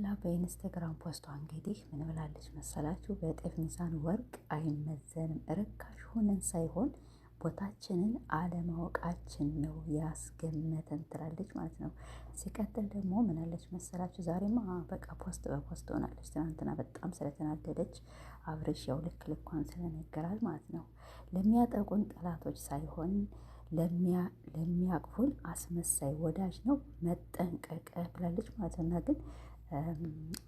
ሄርሜላ በኢንስታግራም ፖስቷ እንግዲህ ምን ብላለች መሰላችሁ? በጤፍ ሚዛን ወርቅ አይመዘንም፣ ርካሽ ሆነን ሳይሆን ቦታችንን አለማወቃችን ነው ያስገመተን ትላለች ማለት ነው። ሲቀጥል ደግሞ ምን አለች መሰላችሁ? ዛሬማ በቃ ፖስት በፖስት ሆናለች። ትናንትና በጣም ስለተናደደች አብርሽ ያው ልክ ልኳን ስለነገራል ማለት ነው። ለሚያጠቁን ጠላቶች ሳይሆን ለሚያቅፉን አስመሳይ ወዳጅ ነው መጠንቀቅ ብላለች ማለት ነው። እና ግን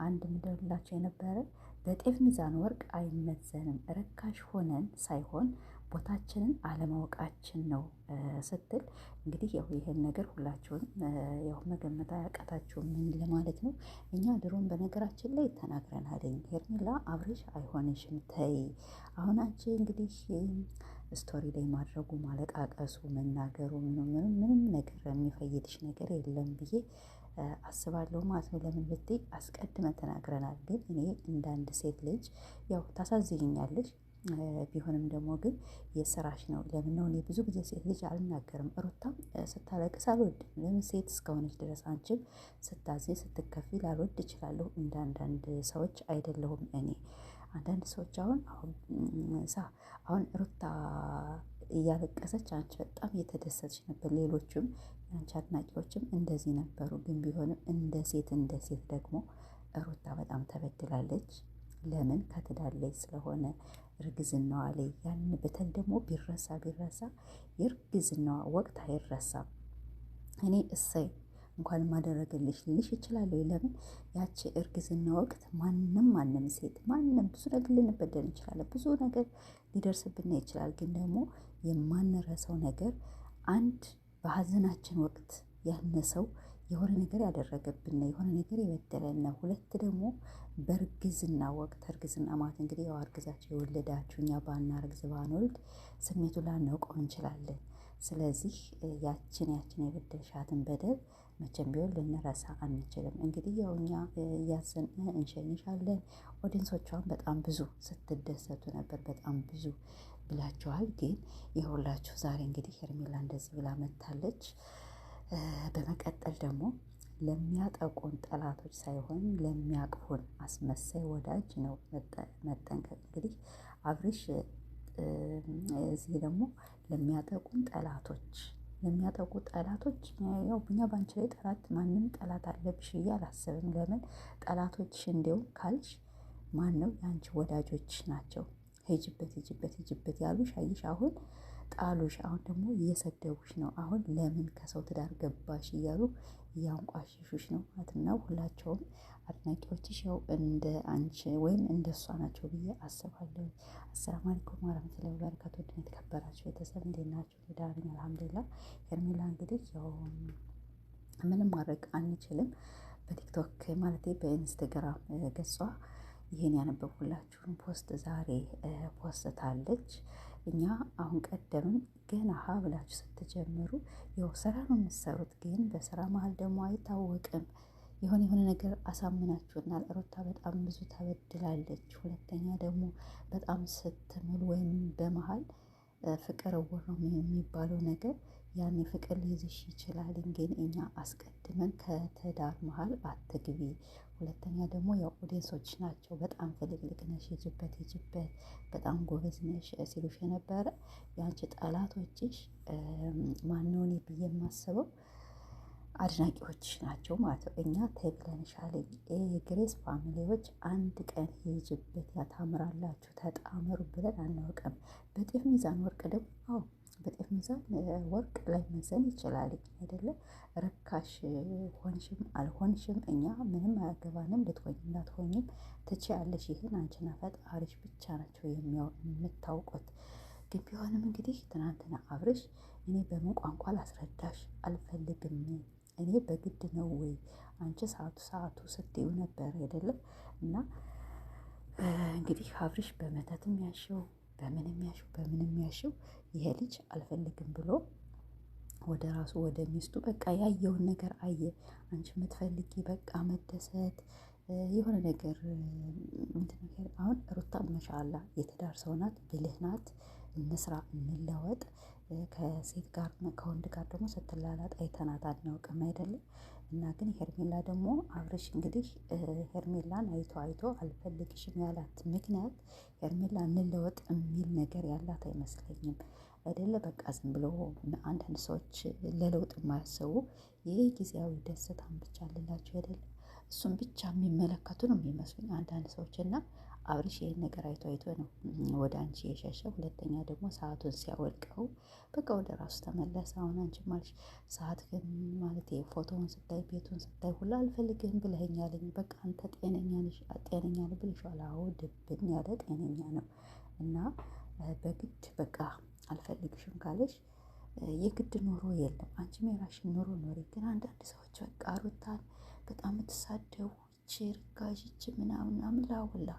አንድ ምደውላቸው የነበረ በጤፍ ሚዛን ወርቅ አይመዘንም፣ ርካሽ ሆነን ሳይሆን ቦታችንን አለማወቃችን ነው ስትል እንግዲህ ያው ይሄን ነገር ሁላችሁን ያው መገመት አያቃታችሁም። ምን ለማለት ነው? እኛ ድሮም በነገራችን ላይ ተናግረናል። ሄርሜላ አብርሽ አይሆንሽም ተይ። አሁን አንቺ እንግዲህ ስቶሪ ላይ ማድረጉ ማለቃቀሱ መናገሩ ምንም ነገር የሚፈይድሽ ነገር የለም ብዬ አስባለሁ ማለት ነው። ለምን ብትይ አስቀድመን ተናግረናል። ግን እኔ እንደ አንድ ሴት ልጅ ያው ታሳዝኝኛለሽ። ቢሆንም ደግሞ ግን የስራሽ ነው። ለምን ነው? እኔ ብዙ ጊዜ ሴት ልጅ አልናገርም። ሩታም ስታለቅስ አልወድም። ለምን? ሴት እስከሆነች ድረስ አንቺም ስታዝኝ ስትከፊ ላልወድ እችላለሁ። እንደ አንዳንድ ሰዎች አይደለሁም እኔ። አንዳንድ ሰዎች አሁን ሩታ እያለቀሰች አንቺ በጣም እየተደሰተች ነበር። ሌሎችም የአንቺ አድናቂዎችም እንደዚህ ነበሩ። ግን ቢሆንም እንደ ሴት ደግሞ ሩታ በጣም ተበድላለች። ለምን? ከትዳር ላይ ስለሆነ እርግዝናዋ ላይ ያን በተለይ ደግሞ ቢረሳ የእርግዝናዋ ወቅት አይረሳም። እኔ እሰይ እንኳን ማደረገልሽ ልልሽ እችላለሁ። ለምን? ያቺ እርግዝና ወቅት ማንም ሴት ብዙ ነገር ልንበደል እንችላለን። ብዙ ነገር ሊደርስብን ይችላል። ግን ደግሞ የማንረሳው ነገር አንድ በሀዘናችን ወቅት ያነሰው የሆነ ነገር ያደረገብን የሆነ ነገር የበደለን፣ ሁለት ደግሞ በእርግዝና ወቅት እርግዝና ማለት እንግዲህ ያው አርግዛችሁ የወለዳችሁ እኛ ባናረግዝ ባንወልድ ስሜቱን ላናውቀው እንችላለን። ስለዚህ ያችን የበደልሻትን በደል መቼም ቢሆን ልንረሳ አንችልም። እንግዲህ ያው እኛ እያዘን እንሸኝሻለን። ኦዲንሶቿን በጣም ብዙ ስትደሰቱ ነበር። በጣም ብዙ ብላችኋል። ግን የሁላችሁ ዛሬ እንግዲህ ሄርሜላ እንደዚህ ብላ መታለች። በመቀጠል ደግሞ ለሚያጠቁን ጠላቶች ሳይሆን ለሚያቅፉን አስመሳይ ወዳጅ ነው መጠንቀቅ። እንግዲህ አብርሽ እዚህ ደግሞ ለሚያጠቁን ጠላቶች ያው እኛ ባንቺ ላይ ጠላት ማንም ጠላት አለብሽ ብዬ አላስብም። ለምን? ጠላቶችሽ እንዲያው ካልሽ ማን ነው? የአንቺ ወዳጆች ናቸው። ሂጅበት ያሉሽ አየሽ፣ አሁን ጣሉሽ። አሁን ደግሞ እየሰደቡሽ ነው። አሁን ለምን ከሰው ትዳር ገባሽ እያሉ እያንቋሽሹሽ ነው ማለት ነው። ሁላቸውም አድናቂዎችሽ ያው እንደ አንቺ ወይም እንደ እሷ ናቸው ብዬ አስባለሁ። አሰላሙ አለይኩም ወራህመቱላሂ ወበረካቱ። የተከበራችሁ ቤተሰብ እንዴት ናችሁ? ዳር ነኝ አልሐምዱሊላህ። ሄርሜላ እንግዲህ ያው ምንም ማድረግ አንችልም። በቲክቶክ ማለቴ በኢንስታግራም ገጿ ይሄን ያነበብኩላችሁን ፖስት ዛሬ ፖስታለች። እኛ አሁን ቀደምም ገና ሀ ብላችሁ ስትጀምሩ ያው ስራ ነው የምትሰሩት። ግን በስራ መሀል ደግሞ አይታወቅም የሆነ ነገር አሳምናችሁናል። ሩታ በጣም ብዙ ተበድላለች። ሁለተኛ ደግሞ በጣም ስትምል ወይም በመሀል ፍቅር እውር ነው የሚባለው ነገር ያኔ ፍቅር ሊይዝሽ ይችላል። ግን እኛ አስቀድመን ከትዳር መሀል አትግቢ። ሁለተኛ ደግሞ ያው ኦዲየንሶች ናቸው በጣም ፍልቅልቅ ነሽ፣ ሂጅበት በጣም ጎበዝ ነሽ ሲሉሽ የነበረ የአንቺ ጠላቶችሽ ማነው? እኔ ብዬ የማስበው አድናቂዎችሽ ናቸው ማለት ነው። እኛ ተብለንሻል። የግሬስ ፋሚሊዎች አንድ ቀን ሂጅበት ያታምራላችሁ ተጣመሩ ብለን አናውቅም። በጤፍ ሚዛን ወርቅ ደግሞ በጤፍ ሚዛን ወርቅ ላይ መዘን ይችላል አይደለም? ርካሽ ሆንሽም አልሆንሽም እኛ ምንም አያገባንም። ልትሆኝም ላትሆኝም ትችያለሽ። ይህን አንቺና ፈጣሪሽ ብቻ ናቸው የምታውቁት። ግን ቢሆንም እንግዲህ ትናንትና አብርሽ እኔ በምን ቋንቋ ላስረዳሽ አልፈልግም፣ እኔ በግድ ነው ወይ አንቺ ሰዓቱ ስትዩ ነበር አይደለም? እና እንግዲህ አብርሽ በመተትም ያሽው በምንም ያሽው ይሄ ልጅ አልፈልግም ብሎ ወደ ራሱ ወደ ሚስቱ በቃ ያየውን ነገር አየ። አንቺ የምትፈልጊ በቃ መደሰት የሆነ ነገር አሁን ሩታ መሻላ የትዳር ሰው ናት፣ ብልህ ናት። እንስራ እንለወጥ። ከሴት ጋር ከወንድ ጋር ደግሞ ስትላላጥ አይተናት አናውቅም አይደለም? እና ግን ሄርሜላ ደግሞ አብርሽ እንግዲህ ሄርሜላን አይቶ አይቶ አልፈልግሽም ያላት ምክንያት ሄርሜላ እንለወጥ የሚል ነገር ያላት አይመስለኝም። አይደለ በቃ ዝም ብሎ አንዳንድ ሰዎች ለለውጥ የማያስቡ ይህ ጊዜያዊ ደስታን ብቻ አለላቸው አይደለ እሱም ብቻ የሚመለከቱ ነው የሚመስሉኝ አንዳንድ ሰዎች እና አብርሽ ይሄን ነገር አይቶ አይቶ ነው ወደ አንቺ የሸሸው። ሁለተኛ ደግሞ ሰአቱን ሲያወልቀው በቃ ወደ ራሱ ተመለሰ። አሁን አንቺ ማለሽ ሰዓት ግን ማለት ፎቶውን ስታይ ቤቱን ስታይ ሁላ አልፈልግህም ብለኸኛለኝ። በቃ አንተ ጤነኛ ነሽ ጤነኛ ነህ ብለሽዋል። አዎ ድብን ያለ ጤነኛ ነው እና በግድ በቃ አልፈልግሽም ካለሽ የግድ ኑሮ የለም። አንቺም የራሽን ኑሮ ኖሪ። ግን አንዳንድ ሰዎች በቃ ሩታን በጣም የምትሳደቡ ይቺ ርካሽ ይቺ ምናምን ምናምን ላውላ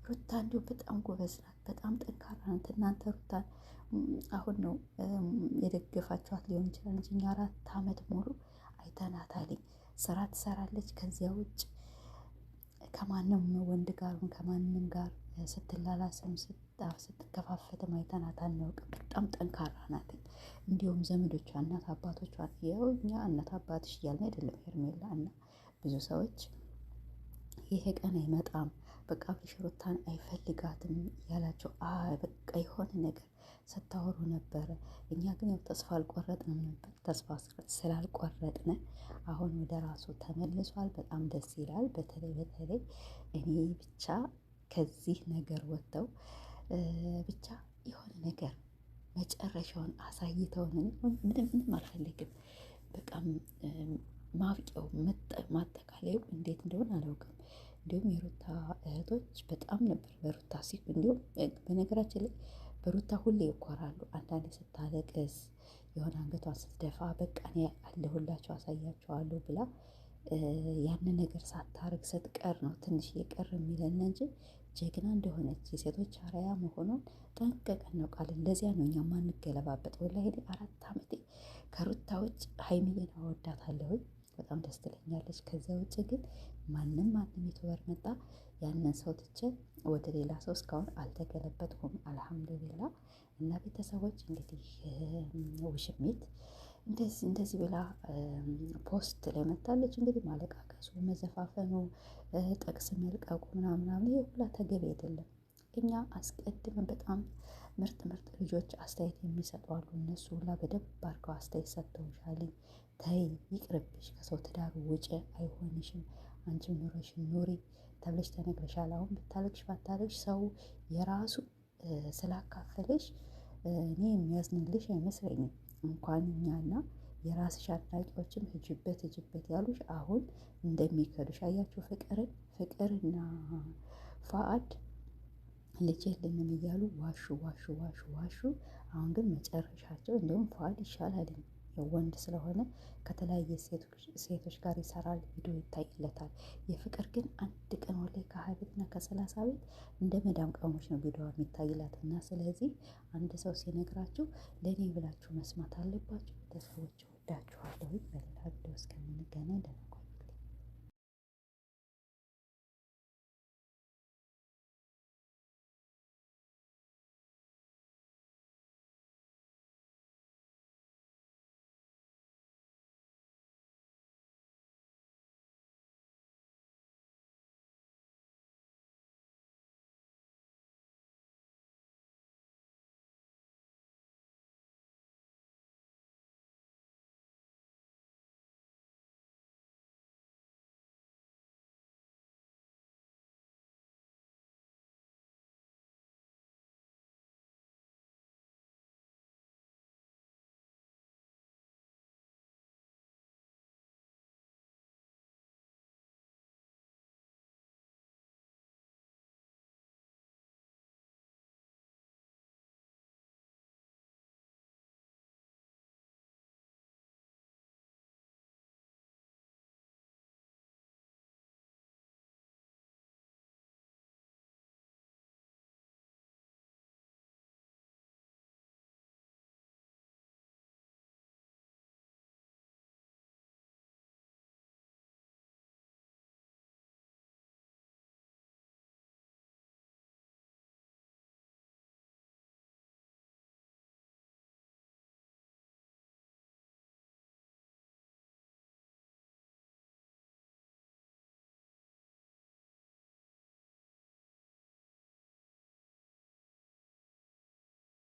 ሩታ እንዲሁ በጣም ጎበዝ ናት፣ በጣም ጠንካራ ናት። እናንተ ሩታን አሁን ነው የደገፋችኋት ሊሆን ይችላል እንጂ እኛ 4 ዓመት ሙሉ አይተናታልኝ። ስራ ትሰራለች። ከዚያ ውጭ ከማንም ወንድ ጋር ከማንም ጋር ስትላላስም ስትከፋፈትም አይተናት አናውቅም። በጣም ጠንካራ ናት። እንዲሁም ዘመዶቿ እናት አባቶቿን ያው እኛ እናት አባትሽ እያልን አይደለም ሄርሜላ እና ብዙ ሰዎች ይሄ ቀን አይመጣም በቃ አብርሽ ሩታን አይፈልጋትም ያላቸው በቃ የሆነ ነገር ስታወሩ ነበረ። እኛ ግን ያው ተስፋ አልቆረጥንም ነበር። ተስፋ ስላልቆረጥን አሁን ወደ ራሱ ተመልሷል። በጣም ደስ ይላል። በተለይ እኔ ብቻ ከዚህ ነገር ወጥተው ብቻ የሆነ ነገር መጨረሻውን አሳይተውን ምንም አልፈልግም። በቃም ማብቂያው ማጠቃለዩ እንዴት እንደሆነ አላውቅም። እንዲሁም የሩታ እህቶች በጣም ነበር በሩታ እንዲሁም በነገራችን ላይ በሩታ ሁሌ ይኮራሉ። አንዳንዴ ስታለቅስ የሆነ አንገቷን ስትደፋ በቃ እኔ አለሁላቸው አሳያቸዋለሁ ብላ ያንን ነገር ሳታረግ ስትቀር ነው ትንሽ የቀር የሚለን እንጂ ጀግና እንደሆነች የሴቶች አርአያ መሆኗን ጠንቅቀን እናውቃለን። ለዚያ ነው እኛ ማንገለባበጥ። ወላሂ 4 ዓመቴ ከሩታ ውጭ ሀይሚዬን አወዳታለሁ፣ በጣም ደስ ትለኛለች። ከዚያ ውጭ ግን ማንም ዩቱበር መጣ ያንን ሰው ትቼ ወደ ሌላ ሰው እስካሁን አልተገለበጥኩም። አልሐምዱሊላ። እና ቤተሰቦች እንግዲህ ውሽሚት እንደዚህ ብላ ፖስት ላይ መታለች። እንግዲህ ማለቃቀሱ፣ መዘፋፈኑ፣ ጥቅስ መልቀቁ ምናምን ይሄ ሁላ ተገቢ አይደለም። እኛ አስቀድመን በጣም ምርጥ ልጆች አስተያየት የሚሰጡ አሉ። እነሱ ሁላ በደንብ አድርገው አስተያየት ሰጥተውሻል። ተይ ይቅርብሽ፣ ከሰው ትዳር ውጭ አይሆንሽም፣ አንቺም ኑሮሽን ኑሪ ተብለሽ ተነግረሻል። አሁን ብታለቅሽ ባታለቅሽ ሰው የራሱ ስላካፈለሽ እኔ የሚያዝንልሽ አይመስለኝም። እንኳን እኛና የራስሽ አድናቂዎችም ሂጂበት ያሉሽ አሁን እንደሚከዱሽ አያችሁ። ፍቅርና ፋአድ ልጅ የለንም እያሉ ዋሹ። አሁን ግን መጨረሻቸው እንደውም ፋአድ ይሻላል። ወንድ ስለሆነ ከተለያየ ሴቶች ጋር ይሰራል፣ ቪዲዮ ይታይለታል። የፍቅር ግን አንድ ቀን ወላይ ከ20 ቤትና ከ30 ቤት እንደ መዳም ቀሞች ነው ቪዲዮ የሚታይላት። እና ስለዚህ አንድ ሰው ሲነግራችሁ ለእኔ ብላችሁ መስማት አለባችሁ። ቤተሰቦች ወዳችኋለሁ። በሌላ ቪዲዮ እስከምንገናኝ ደህና